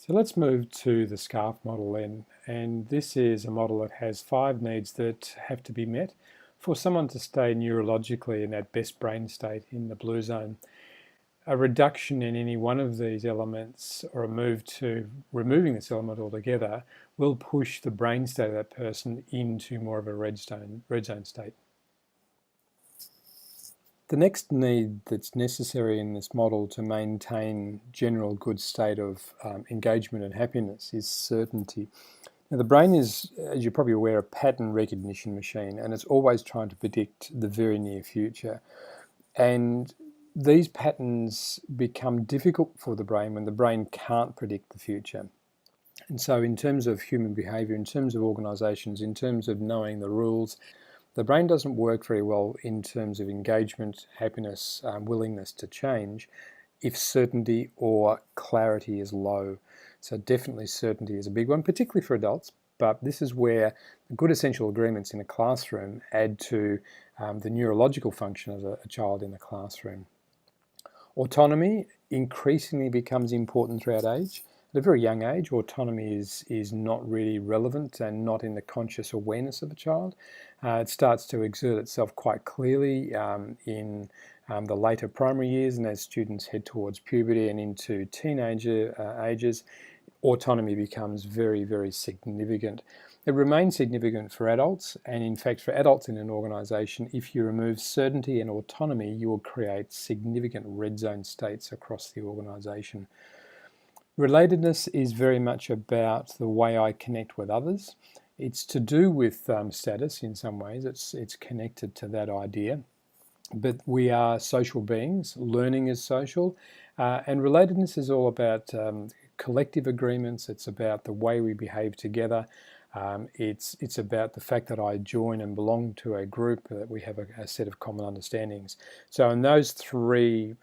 So let's move to the SCARF model then, and this is a model that has 5 needs that have to be met for someone to stay neurologically in that best brain state in the blue zone. A reduction in any one of these elements or a move to removing this element altogether will push the brain state of that person into more of a red zone state. The next need that's necessary in this model to maintain general good state of engagement and happiness is certainty. Now, the brain is, as you're probably aware, a pattern recognition machine, and it's always trying to predict the very near future. And these patterns become difficult for the brain when the brain can't predict the future. And so in terms of human behavior, in terms of organizations, in terms of knowing the rules, the brain doesn't work very well in terms of engagement, happiness, willingness to change if certainty or clarity is low. So definitely certainty is a big one, particularly for adults, but this is where good essential agreements in a classroom add to the neurological function of a child in the classroom. Autonomy increasingly becomes important throughout age. At a very young age, autonomy is not really relevant and not in the conscious awareness of a child. It starts to exert itself quite clearly in the later primary years, and as students head towards puberty and into teenager ages, autonomy becomes very, very significant. It remains significant for adults, and in fact for adults in an organisation, if you remove certainty and autonomy, you will create significant red zone states across the organisation. Relatedness is very much about the way I connect with others. It's to do with status in some ways. It's connected to that idea. But we are social beings. Learning is social. And relatedness is all about collective agreements. It's about the way we behave together. It's about the fact that I join and belong to a group, that we have a set of common understandings. So in those three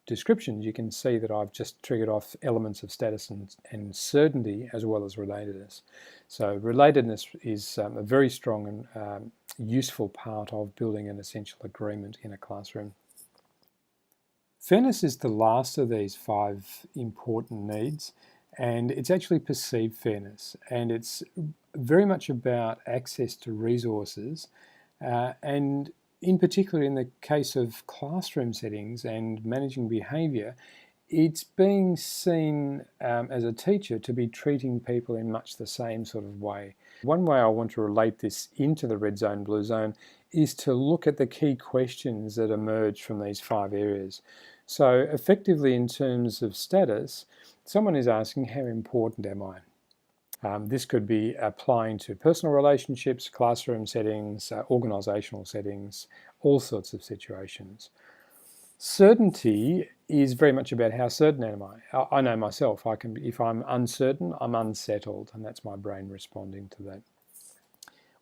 descriptions, you can see that I've just triggered off elements of status and certainty as well as relatedness. So relatedness is a very strong and useful part of building an essential agreement in a classroom. Fairness is the last of these 5 important needs, and it's actually perceived fairness, and it's very much about access to resources and in particular, in the case of classroom settings and managing behaviour, it's being seen as a teacher to be treating people in much the same sort of way. One way I want to relate this into the red zone, blue zone is to look at the key questions that emerge from these 5 areas. So effectively, in terms of status, someone is asking, how important am I? This could be applying to personal relationships, classroom settings, organisational settings, all sorts of situations. Certainty is very much about how certain am I. I know myself. If I'm uncertain, I'm unsettled, and that's my brain responding to that.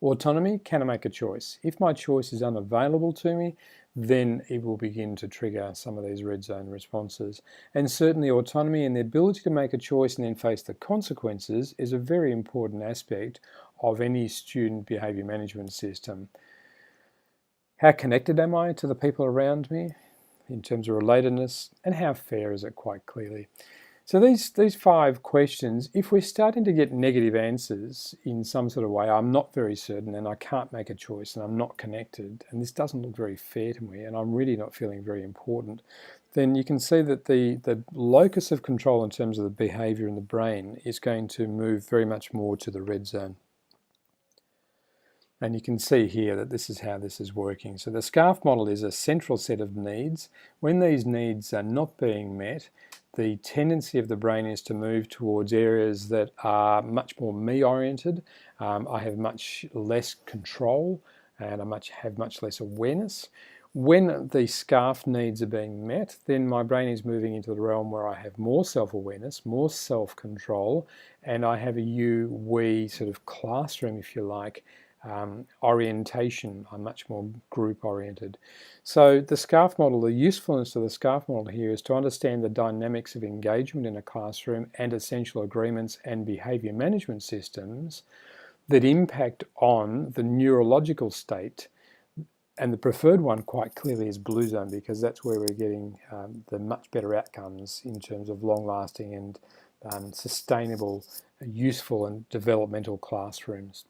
Autonomy, can I make a choice? If my choice is unavailable to me, then it will begin to trigger some of these red zone responses. And certainly autonomy and the ability to make a choice and then face the consequences is a very important aspect of any student behaviour management system. How connected am I to the people around me in terms of relatedness, and how fair is it, quite clearly? So these 5 questions, if we're starting to get negative answers in some sort of way, I'm not very certain and I can't make a choice and I'm not connected and this doesn't look very fair to me and I'm really not feeling very important, then you can see that the locus of control in terms of the behaviour in the brain is going to move very much more to the red zone. And you can see here that this is how this is working. So the SCARF model is a central set of needs. When these needs are not being met, the tendency of the brain is to move towards areas that are much more me-oriented. I have much less control and I have much less awareness. When the SCARF needs are being met, then my brain is moving into the realm where I have more self-awareness, more self-control, and I have a you, we sort of classroom, if you like, orientation. I'm much more group oriented. So the SCARF model, the usefulness of the SCARF model here is to understand the dynamics of engagement in a classroom and essential agreements and behaviour management systems that impact on the neurological state. And the preferred one quite clearly is blue zone, because that's where we're getting the much better outcomes in terms of long lasting and sustainable, useful and developmental classrooms.